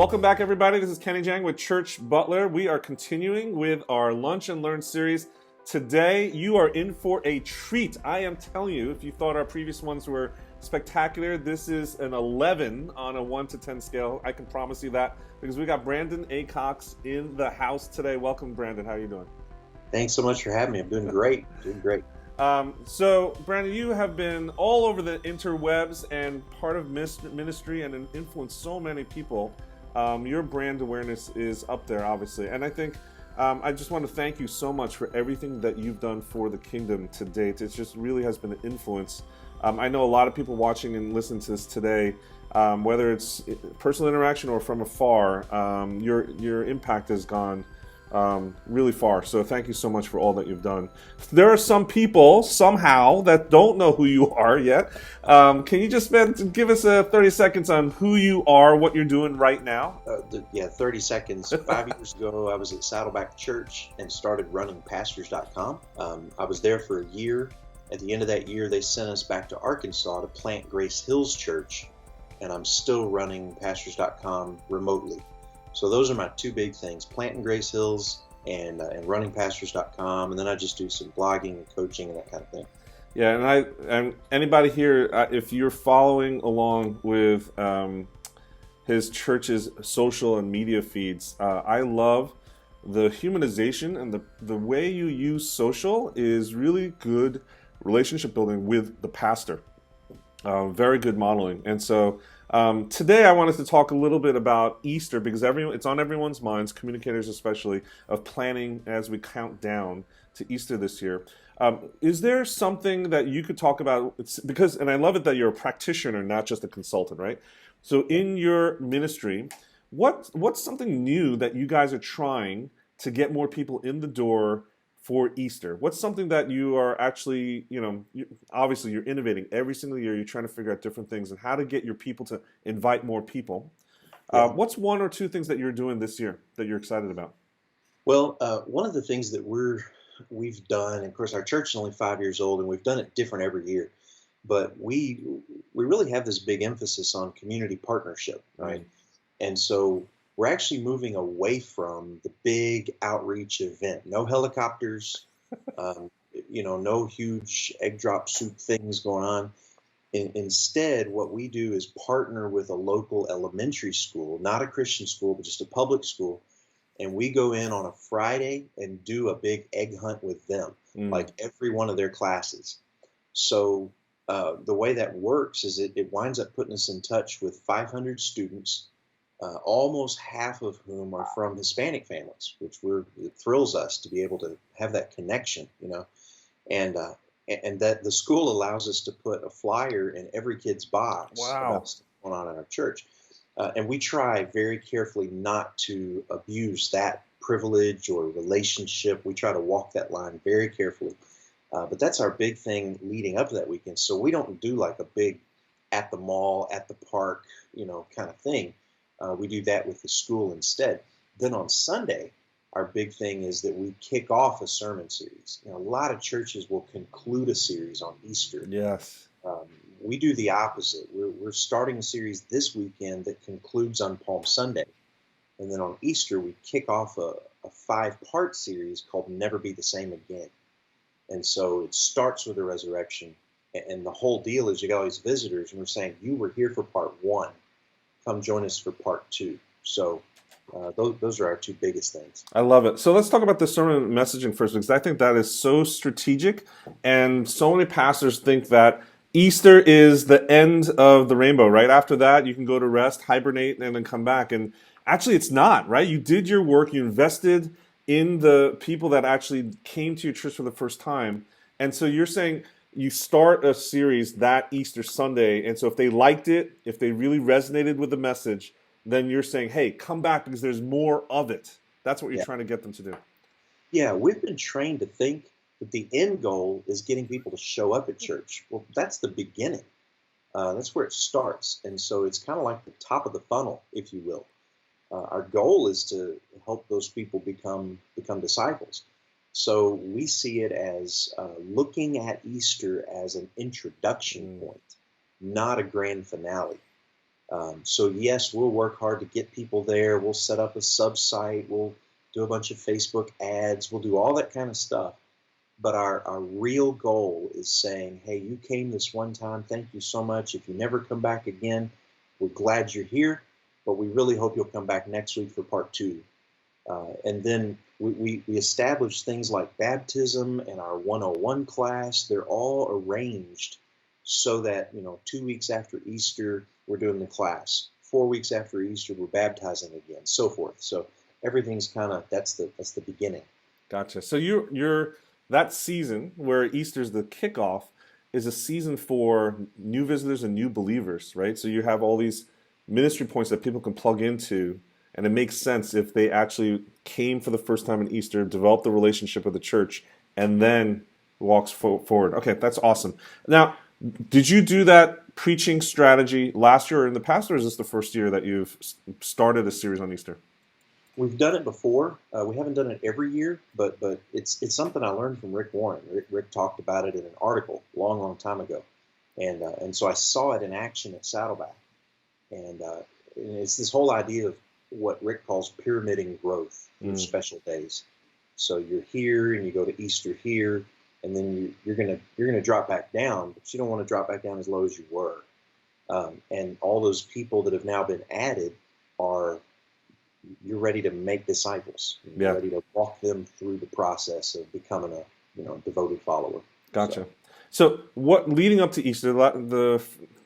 Welcome back, everybody. This is Kenny Jang with Church Butler. We are continuing with our Lunch and Learn series. Today, you are in for a treat. I am telling you, if you thought our previous ones were spectacular, this is an 11 on a 1 to 10 scale. I can promise you that because we got Brandon Cox in the house today. Welcome, Brandon. How are you doing? Thanks so much for having me. I'm doing great. Doing great. So, Brandon, you have been all over the interwebs and part of ministry and influenced so many people. Your brand awareness is up there, obviously. And I think I just want to thank you so much for everything that you've done for the kingdom to date. It just really has been an influence. I know a lot of people watching and listening to this today, whether it's personal interaction or from afar, your impact has gone really far. So thank you so much for all that you've done. There are some people somehow that don't know who you are yet. Can you just give us 30 seconds on who you are, what you're doing right now? 30 seconds. 5 years ago, I was at Saddleback Church and started running pastors.com. I was there for a year. At the end of that year, they sent us back to Arkansas to plant Grace Hills Church, and I'm still running pastors.com remotely. So those are my two big things, planting Grace Hills and running pastors.com. And then I just do some blogging and coaching and that kind of thing. Yeah, and anybody here, if you're following along with his church's social and media feeds, I love the humanization and the way you use social is really good relationship building with the pastor. Very good modeling. And so today I wanted to talk a little bit about Easter because it's on everyone's minds, communicators especially, of planning as we count down to Easter this year. Is there something that you could talk about? And I love it that you're a practitioner, not just a consultant, right? So in your ministry, what's something new that you guys are trying to get more people in the door for Easter? What's something that you are actually, obviously you're innovating every single year. You're trying to figure out different things and how to get your people to invite more people. What's one or two things that you're doing this year that you're excited about? Well, one of the things that we've done, and of course our church is only 5 years old and we've done it different every year, but we really have this big emphasis on community partnership, right? And so we're actually moving away from the big outreach event. No helicopters, no huge egg drop soup things going on. Instead, what we do is partner with a local elementary school, not a Christian school, but just a public school. And we go in on a Friday and do a big egg hunt with them, like every one of their classes. So the way that works is it winds up putting us in touch with 500 students, almost half of whom are from Hispanic families, which it thrills us to be able to have that connection, and that the school allows us to put a flyer in every kid's box about stuff going on in our church. And we try very carefully not to abuse that privilege or relationship. We try to walk that line very carefully. But that's our big thing leading up to that weekend. So we don't do like a big at the mall, at the park, kind of thing. We do that with the school instead. Then on Sunday, our big thing is that we kick off a sermon series. A lot of churches will conclude a series on Easter. Yes. We do the opposite. We're starting a series this weekend that concludes on Palm Sunday. And then on Easter, we kick off a 5-part series called Never Be the Same Again. And so it starts with the resurrection. And the whole deal is you got all these visitors, and we're saying, you were here for part 1. Come join us for part 2. So those are our two biggest things. I love it. So let's talk about the sermon messaging first, because I think that is so strategic. And so many pastors think that Easter is the end of the rainbow, right? After that, you can go to rest, hibernate, and then come back. And actually, it's not, right? You did your work. You invested in the people that actually came to your church for the first time. And so you're saying you start a series that Easter Sunday. And so if they liked it, if they really resonated with the message, then you're saying, hey, come back because there's more of it. That's what you're trying to get them to do. Yeah, we've been trained to think that the end goal is getting people to show up at church. Well, that's the beginning. That's where it starts. And so it's kind of like the top of the funnel, if you will. Our goal is to help those people become disciples. So we see it as looking at Easter as an introduction point, not a grand finale. So yes, we'll work hard to get people there. We'll set up a sub-site. We'll do a bunch of Facebook ads. We'll do all that kind of stuff. But our real goal is saying, hey, you came this one time. Thank you so much. If you never come back again, we're glad you're here. But we really hope you'll come back next week for part 2. And then we establish things like baptism and our 101 class. They're all arranged so that, 2 weeks after Easter, we're doing the class. 4 weeks after Easter, we're baptizing again, so forth. So everything's that's the beginning. Gotcha. So you're that season where Easter's the kickoff is a season for new visitors and new believers, right? So you have all these ministry points that people can plug into, and it makes sense if they actually came for the first time in Easter, developed the relationship with the church, and then walks forward. Okay, that's awesome. Now, did you do that preaching strategy last year or in the past, or is this the first year that you've started a series on Easter? We've done it before. We haven't done it every year, but it's something I learned from Rick Warren. Rick talked about it in an article long time ago, and so I saw it in action at Saddleback, and it's this whole idea of what Rick calls pyramiding growth in special days. So you're here and you go to Easter here, and then you're gonna drop back down, but you don't want to drop back down as low as you were. And all those people that have now been added you're ready to make disciples. You're ready to walk them through the process of becoming a devoted follower. Gotcha. So what leading up to Easter,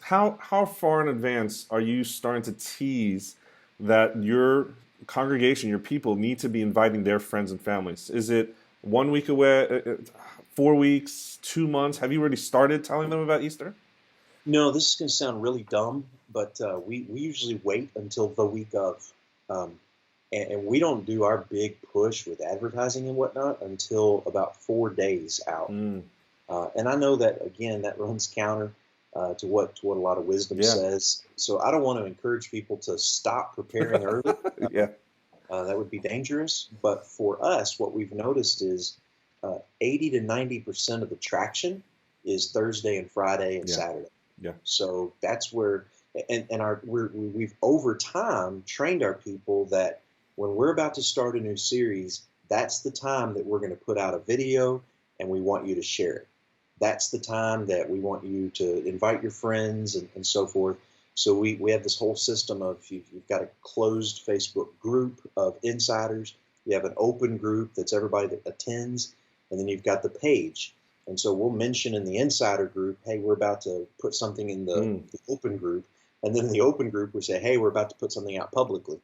how far in advance are you starting to tease that your congregation, your people need to be inviting their friends and families? Is it 1 week away, 4 weeks, 2 months? Have you already started telling them about Easter? No, this is going to sound really dumb, but we usually wait until the week of. And we don't do our big push with advertising and whatnot until about 4 days out. And I know that, again, that runs counter to what a lot of wisdom says. So I don't want to encourage people to stop preparing early. That would be dangerous. But for us, what we've noticed is 80 to 90% of the traction is Thursday and Friday and Saturday. So that's where, we've over time trained our people that when we're about to start a new series, that's the time that we're going to put out a video and we want you to share it. That's the time that we want you to invite your friends and so forth. So we have this whole system of you've got a closed Facebook group of insiders. You have an open group that's everybody that attends. And then you've got the page. And so we'll mention in the insider group, hey, we're about to put something in the open group. And then in the open group, we say, hey, we're about to put something out publicly.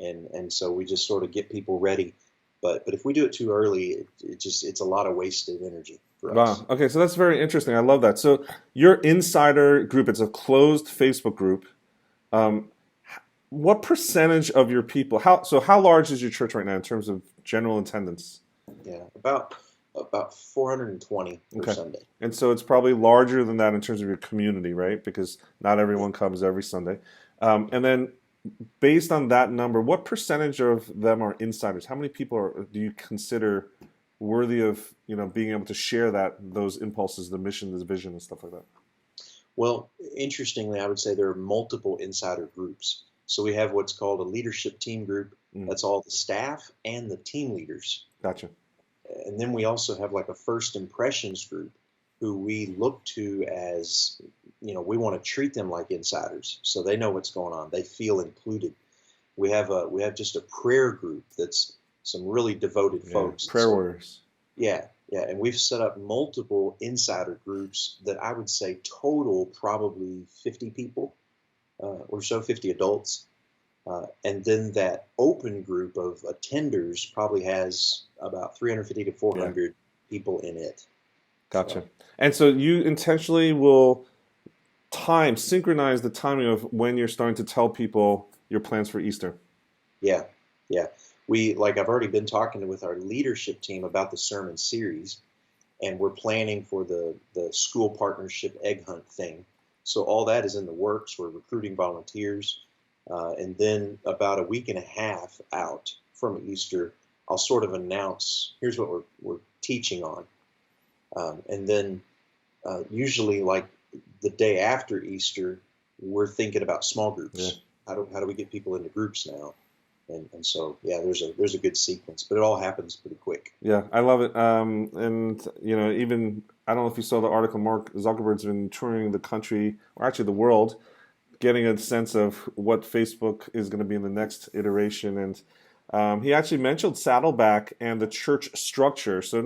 And so we just sort of get people ready. But if we do it too early, it's a lot of wasted energy for us. Wow. Okay, so that's very interesting. I love that. So your insider group, it's a closed Facebook group. What percentage of your people, how large is your church right now in terms of general attendance? Yeah, about 420 per Sunday. And so it's probably larger than that in terms of your community, right? Because not everyone comes every Sunday. And then based on that number, what percentage of them are insiders? How many people do you consider worthy of being able to share those impulses, the mission, the vision, and stuff like that? Well, interestingly, I would say there are multiple insider groups. So we have what's called a leadership team group. That's all the staff and the team leaders. Gotcha. And then we also have like a first impressions group who we look to as, we want to treat them like insiders so they know what's going on. They feel included. We have just a prayer group that's some really devoted folks. Prayer warriors. Yeah. And we've set up multiple insider groups that I would say total probably 50 people or so, 50 adults. And then that open group of attenders probably has about 350 to 400 people in it. Gotcha. And so you intentionally will synchronize the timing of when you're starting to tell people your plans for Easter. Yeah. I've already been talking with our leadership team about the sermon series, and we're planning for the school partnership egg hunt thing. So all that is in the works. We're recruiting volunteers. And then about a week and a half out from Easter, I'll sort of announce, here's what we're teaching on. And then usually like the day after Easter, we're thinking about small Yeah. groups. How do we get people into groups now? And so yeah, there's a good sequence, but it all happens pretty quick. Yeah, I love it. And even I don't know if you saw the article. Mark Zuckerberg's been touring the country, or actually the world, getting a sense of what Facebook is going to be in the next iteration. And he actually mentioned Saddleback and the church structure. So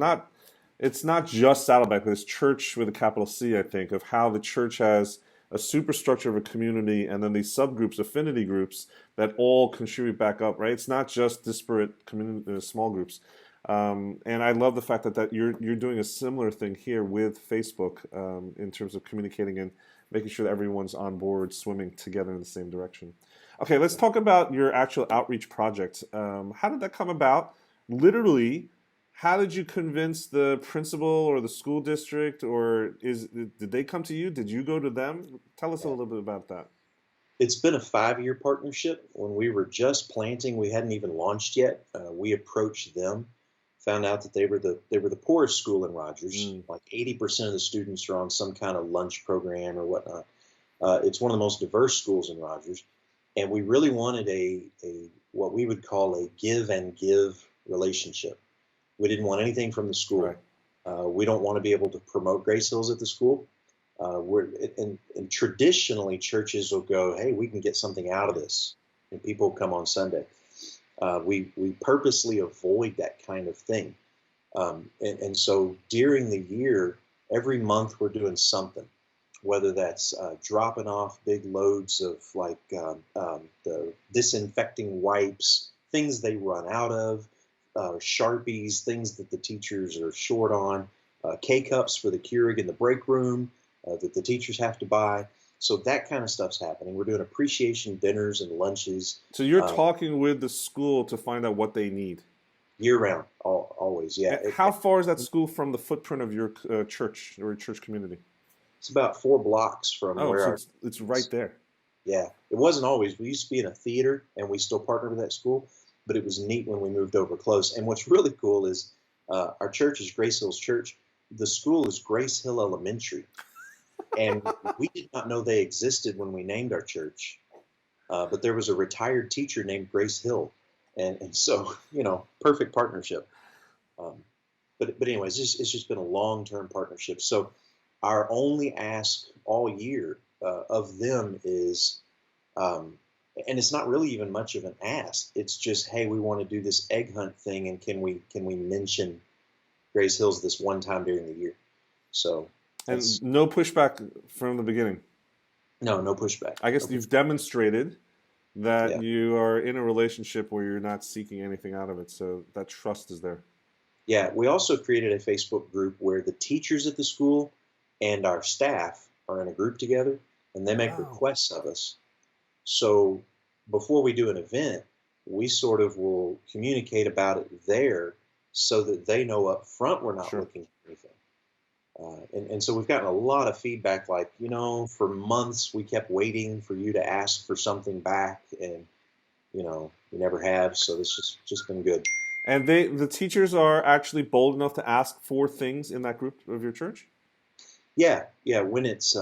it's not just Saddleback, but it's church with a capital C, I think, of how the church has a superstructure of a community and then these subgroups, affinity groups that all contribute back up, right? It's not just disparate community, small groups. And I love the fact that you're doing a similar thing here with Facebook in terms of communicating and making sure that everyone's on board, swimming together in the same direction. Okay, let's talk about your actual outreach project. How did that come about? Literally, how did you convince the principal or the school district, or did they come to you? Did you go to them? Tell us a Yeah. little bit about that. It's been a 5-year partnership. When we were just planting, we hadn't even launched yet. We approached them, found out that they were the poorest school in Rogers. Mm, Like 80% of the students are on some kind of lunch program or whatnot. It's one of the most diverse schools in Rogers, and we really wanted a what we would call a give and give relationship. We didn't want anything from the school. right. We don't want to be able to promote Grace Hills at the school. We're and traditionally churches will go, hey, we can get something out of this, and people come on Sunday. We purposely avoid that kind of thing, and so during the year, every month we're doing something, whether that's dropping off big loads of like the disinfecting wipes, things they run out of, Sharpies, things that the teachers are short on, K-cups for the Keurig in the break room that the teachers have to buy. So that kind of stuff's happening. We're doing appreciation dinners and lunches So you're uh, talking with the school to find out what they need. year round, always. Yeah, How far is that school from the footprint of your church or church community? it's about 4 blocks from Oh, where so our it's right there. yeah. It wasn't always. We used to be in a theater, and we still partner with that school. But it was neat when we moved over close. And what's really cool is our church is Grace Hills Church. The school is Grace Hill Elementary, and we did not know they existed when we named our church. But there was a retired teacher named Grace Hill, and so perfect partnership. Um, but anyways, it's just been a long term partnership. So our only ask all year of them is, and it's not really even much of an ask. It's just, hey, we want to do this egg hunt thing, and can we mention Grace Hills this one time during the year? So And that's no pushback from the beginning. no pushback. I No guess pushback. you've demonstrated that Yeah. you are in a relationship where you're not seeking anything out of it. So that trust is there. Yeah, we also created a Facebook group where the teachers at the school and our staff are in a group together, and they make Wow. requests of us. So before we do an event, we sort of will communicate about it there so that they know up front we're not Sure. looking for anything. And so we've gotten a lot of feedback like, for months we kept waiting for you to ask for something back, and, you never have. So this has just been good. And the teachers are actually bold enough to ask for things in that group of your church? Yeah, yeah. When it's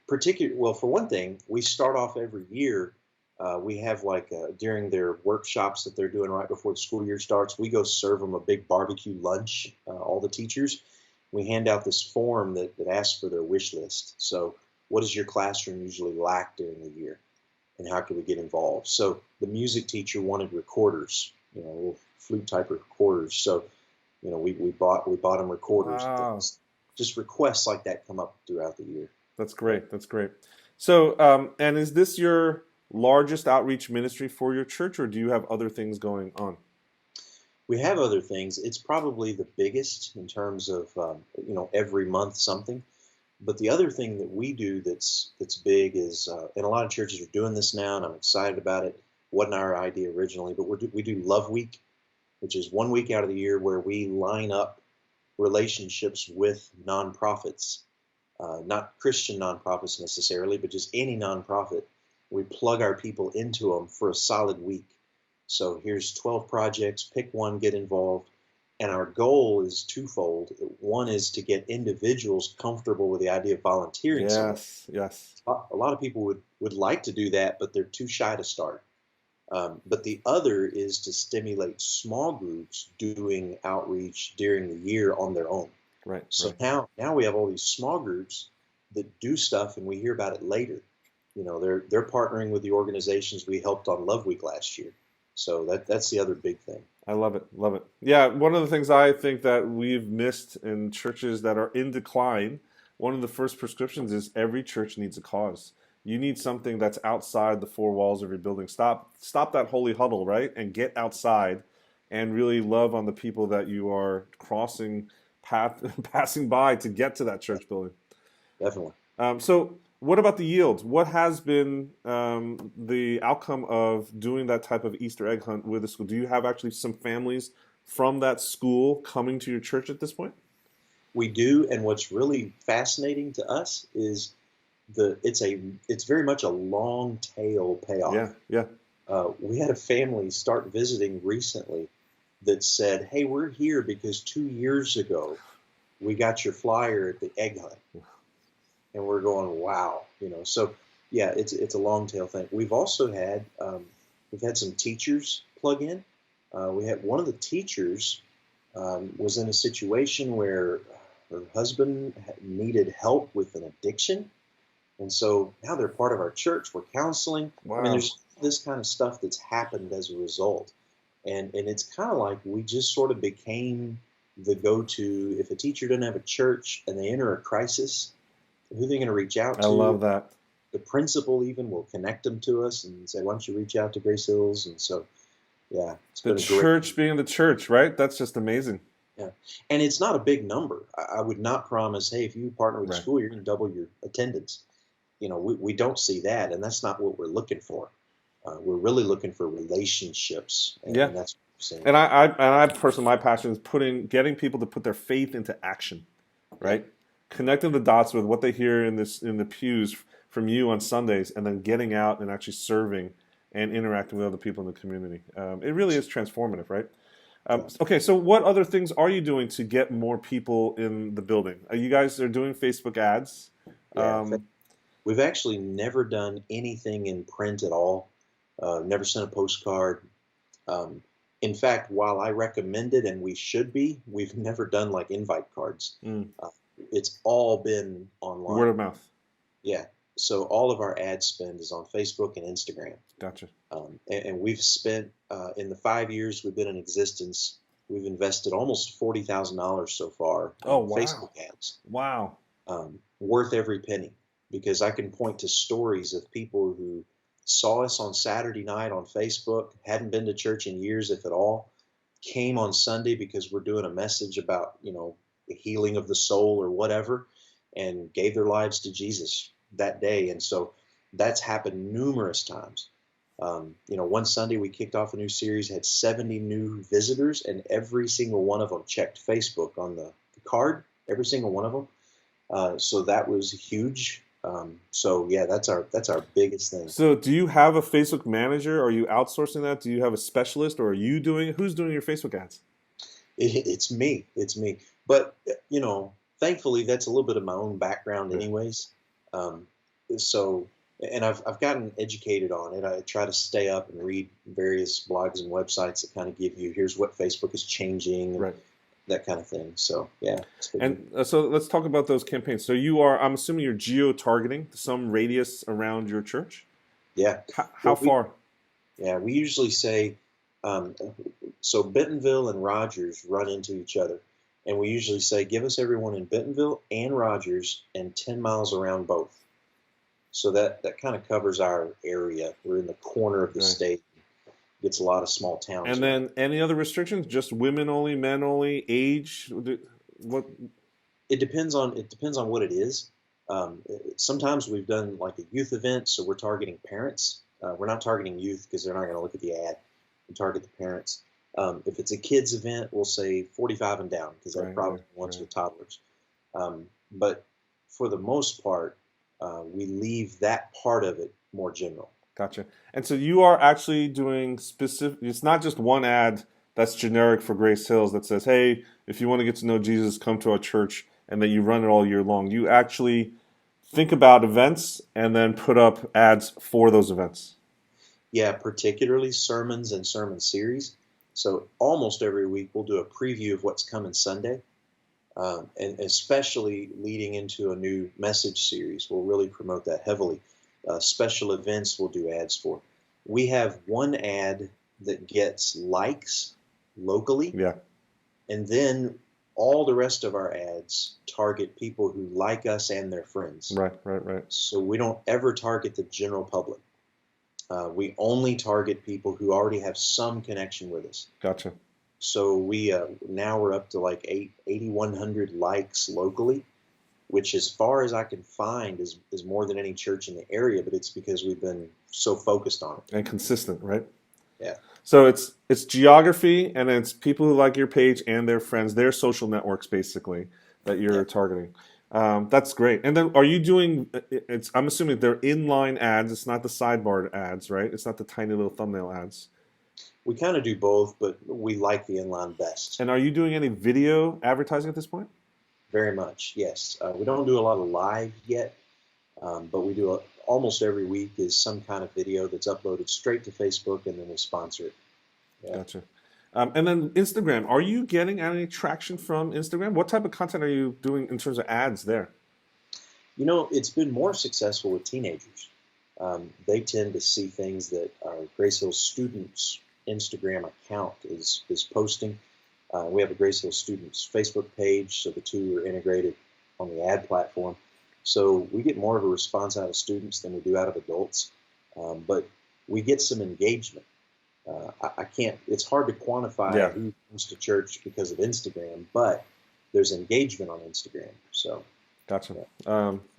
particular, well, for one thing, we start off every year. We have like during their workshops that they're doing right before the school year starts, we go serve them a big barbecue lunch. All the teachers, we hand out this form that asks for their wish list. So, what does your classroom usually lack during the year, and how can we get involved? So, the music teacher wanted recorders, little flute type recorders. So, we bought them recorders and Wow. things. Just requests like that come up throughout the year. That's great. That's great. So, and is this your largest outreach ministry for your church, or do you have other things going on? We have other things. It's probably the biggest in terms of every month something. But the other thing that we do that's big is, and a lot of churches are doing this now, and I'm excited about it. Wasn't our idea originally, but we do Love Week, which is 1 week out of the year where we line up relationships with nonprofits, not Christian nonprofits necessarily, but just any nonprofit. We plug our people into them for a solid week. So here's 12 projects, pick one, get involved. And our goal is twofold. One is to get individuals comfortable with the idea of volunteering somewhere. Yes, yes. A lot of people would like to do that, but they're too shy to start. But the other is to stimulate small groups doing outreach during the year on their own. Right, So right. now we have all these small groups that do stuff, and we hear about it later. They're partnering with the organizations we helped on Love Week last year. So that's the other big thing. I love it, love it. Yeah, one of the things I think that we've missed in churches that are in decline, one of the first prescriptions is every church needs a cause. You need something that's outside the four walls of your building. Stop that holy huddle, right? And get outside and really love on the people that you are crossing path passing by to get to that church building. Definitely. So, what about the yield? What has been the outcome of doing that type of Easter egg hunt with the school? Do you have actually some families from that school coming to your church at this point? We do, and what's really fascinating to us is it's very much a long tail payoff. Yeah, yeah. We had a family start visiting recently that said, "Hey, we're here because 2 years ago we got your flyer at the egg hunt," and we're going, "Wow!" So yeah, it's a long tail thing. We've had some teachers plug in. We had one of the teachers was in a situation where her husband needed help with an addiction. And so now they're part of our church. We're counseling. I mean, Wow. there's this kind of stuff that's happened as a result. And it's kind of like we just sort of became the go-to. If a teacher doesn't have a church and they enter a crisis, who they're going to reach out I to? love that. The principal even will connect them to us and say, why don't you reach out to Grace Hills? And so, yeah, it's The been a great. church being the church, right? That's just amazing. Yeah. And it's not a big number. I would not promise, hey, if you partner with the Right. school, you're going to double your attendance. We don't see that, and that's not what we're looking for. We're really looking for relationships, Yeah. and that's what we're seeing. And I personally, my passion is getting people to put their faith into action, Yeah, right? Connecting the dots with what they hear in the pews from you on Sundays, and then getting out and actually serving and interacting with other people in the community. It really is transformative, right? yeah, Okay, so what other things are you doing to get more people in the building? You guys are doing Facebook ads. yeah. Um, We've actually never done anything in print at all. Never sent a postcard. Um, in fact, while I recommend it and we should be, we've never done like invite cards. mm, Uh, it's all been Word online. of mouth. Yeah. So all of our ad spend is on Facebook and Instagram. Gotcha. And we've spent, in the 5 years we've been in existence, we've invested almost $40,000 so far Oh, in wow. Facebook ads, Wow. worth every penny. Because I can point to stories of people who saw us on Saturday night on Facebook, hadn't been to church in years, if at all, came on Sunday because we're doing a message about, the healing of the soul or whatever, and gave their lives to Jesus that day. And so that's happened numerous times. One Sunday we kicked off a new series, had 70 new visitors, and every single one of them checked Facebook on the card, every single one of them. So that was huge. So yeah, that's our biggest thing. So, do you have a Facebook manager? Are you outsourcing that? Do you have a specialist, or are you doing it? Who's doing your Facebook ads? It's me. It's me. But thankfully, that's a little bit of my own background, Yeah. anyways. Um, so, and I've gotten educated on it. I try to stay up and read various blogs and websites that kind of give you here's what Facebook is changing and Right. that kind of thing. So yeah, it's been good. And so let's talk about those campaigns. So I'm assuming you're geo-targeting some radius around your church. Yeah. How Well, far? we usually say, um, so Bentonville and Rogers run into each other. And we usually say, give us everyone in Bentonville and Rogers and 10 miles around both. So that kind of covers our area. We're in the corner of the Right. state. Gets a lot of small towns And around. then any other restrictions? Just women only, men only, age? What? It depends on what it is. Sometimes we've done like a youth event, so we're targeting parents. We're not targeting youth because they're not going to look at the ad. We target the parents. If it's a kids event, we'll say 45 and down because that Right, probably right, ones right. with toddlers. But for the most part, we leave that part of it more general. Gotcha. And so you are actually doing specific. It's not just one ad that's generic for Grace Hills that says, hey, if you want to get to know Jesus, come to our church, and that you run it all year long. You actually think about events and then put up ads for those events. Yeah, particularly sermons and sermon series. So almost every week we'll do a preview of what's coming Sunday, and especially leading into a new message series. We'll really promote that heavily. Special events we'll do ads for. We have one ad that gets likes locally, Yeah, and then all the rest of our ads target people who like us and their friends. right. So we don't ever target the general public. We only target people who already have some connection with us. Gotcha. So now we're up to like 8,100 likes locally, which as far as I can find is more than any church in the area, but it's because we've been so focused on it. And consistent, right? Yeah. So it's geography, and it's people who like your page and their friends, their social networks, basically, that you're targeting. That's great. And then, are you doing? I'm assuming they're inline ads. It's not the sidebar ads, right? It's not the tiny little thumbnail ads. We kind of do both, but we like the inline best. And are you doing any video advertising at this point? Very much, yes. We don't do a lot of live yet, but we do almost every week is some kind of video that's uploaded straight to Facebook, and then we sponsor it. Yeah. Gotcha. And then Instagram. Are you getting any traction from Instagram? What type of content are you doing in terms of ads there? You know, it's been more successful with teenagers. They tend to see things that our Grace Hill students' Instagram account is posting. We have a Grace Hill students Facebook page, so the two are integrated on the ad platform. So we get more of a response out of students than we do out of adults, but we get some engagement. I can't. It's hard to quantify who comes to church because of Instagram, but there's engagement on Instagram. So, gotcha.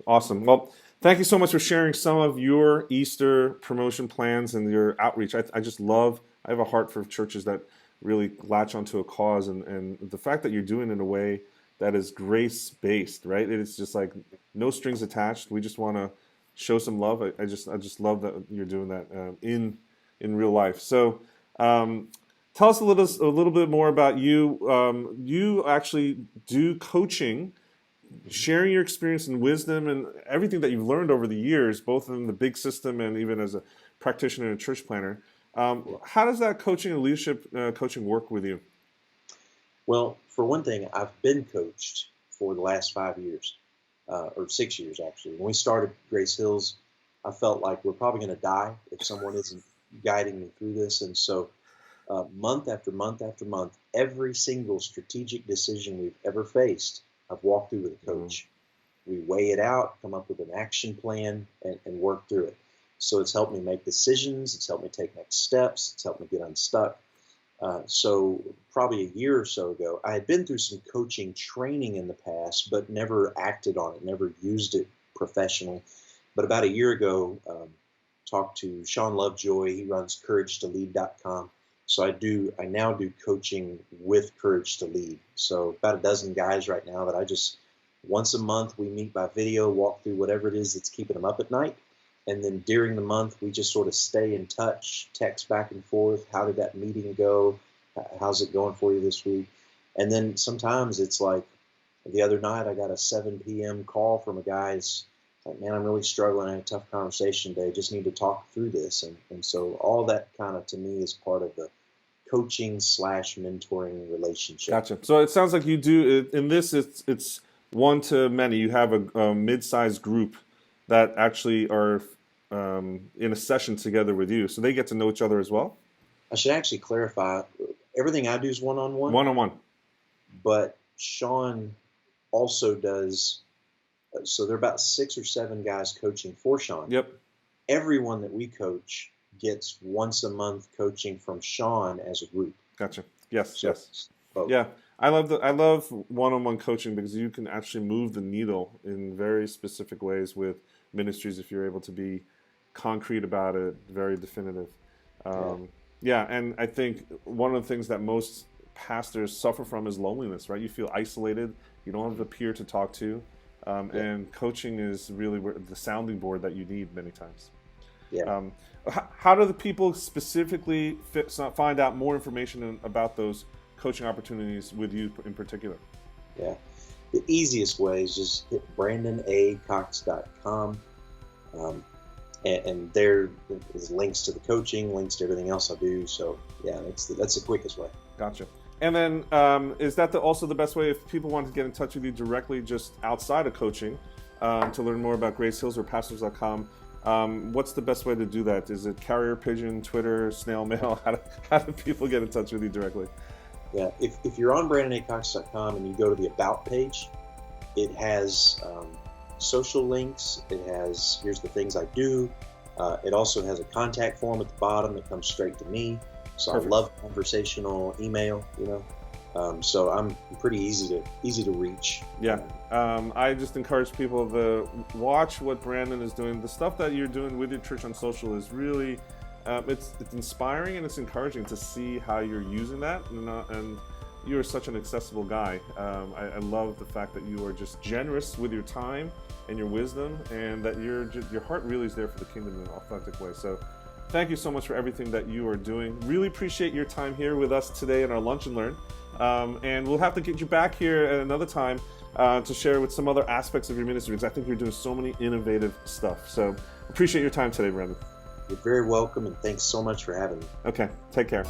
Awesome. Well, thank you so much for sharing some of your Easter promotion plans and your outreach. I just love. I have a heart for churches that really latch onto a cause, and the fact that you're doing it in a way that is grace based, right? It's just like no strings attached. We just want to show some love. I just love that you're doing that in real life. So tell us a little bit more about you. You actually do coaching, sharing your experience and wisdom and everything that you've learned over the years, both in the big system and even as a practitioner and a church planner. How does that coaching and leadership coaching work with you? Well, for one thing, I've been coached for the last 5 years, or 6 years actually. When we started Grace Hills, I felt like we're probably going to die if someone isn't guiding me through this. And so month after month after month, every single strategic decision we've ever faced, I've walked through with a coach. We weigh it out, come up with an action plan, and work through it. So it's helped me make decisions. It's helped me take next steps. It's helped me get unstuck. So probably a year or so ago, I had been through some coaching training in the past, but never acted on it, never used it professionally. But about a year ago, talked to Sean Lovejoy. He runs CourageToLead.com. So I now do coaching with Courage to Lead. So about a dozen guys right now that I just, once a month, we meet by video, walk through whatever it is that's keeping them up at night. And then during the month, we just sort of stay in touch, text back and forth. How did that meeting go? How's it going for you this week? And then sometimes it's like the other night, I got a 7 p.m. call from a guy. It's like, man, I'm really struggling. I had a tough conversation today. Just need to talk through this. And so all that kind of, to me, is part of the coaching / mentoring relationship. Gotcha. So it sounds like you do, in this, it's one to many. You have a mid-sized group that actually are in a session together with you, so they get to know each other as well. I should actually clarify, everything I do is one-on-one. One-on-one. But Sean also does, so there are about 6 or 7 guys coaching for Sean. Yep. Everyone that we coach gets once a month coaching from Sean as a group. Gotcha. Yes, So yes. both. Yeah. I love one-on-one coaching because you can actually move the needle in very specific ways with ministries if you're able to be concrete about it, very definitive. Yeah, and I think one of the things that most pastors suffer from is loneliness, right? You feel isolated. You don't have a peer to talk to. And coaching is really the sounding board that you need many times. Yeah. How do the people specifically find out more information about those coaching opportunities with you in particular? Yeah. The easiest way is just hit brandonacox.com. And there is links to the coaching, links to everything else I do. So yeah, that's the quickest way. Gotcha. And then is that also the best way if people want to get in touch with you directly just outside of coaching to learn more about Grace Hills or pastors.com? What's the best way to do that? Is it carrier pigeon, Twitter, snail mail? How do people get in touch with you directly? Yeah, if you're on brandonacox.com and you go to the About page, it has social links. It has, here's the things I do. It also has a contact form at the bottom that comes straight to me. So Perfect. I love conversational email, so I'm pretty easy to reach. Yeah, I just encourage people to watch what Brandon is doing. The stuff that you're doing with your church on social is really, it's inspiring and it's encouraging to see how you're using that. And you're such an accessible guy. I love the fact that you are just generous with your time and your wisdom, and that your heart really is there for the kingdom in an authentic way. So thank you so much for everything that you are doing. Really appreciate your time here with us today in our Lunch and Learn. And we'll have to get you back here at another time to share with some other aspects of your ministry, because I think you're doing so many innovative stuff. So appreciate your time today, Brandon. You're very welcome, and thanks so much for having me. Okay, take care.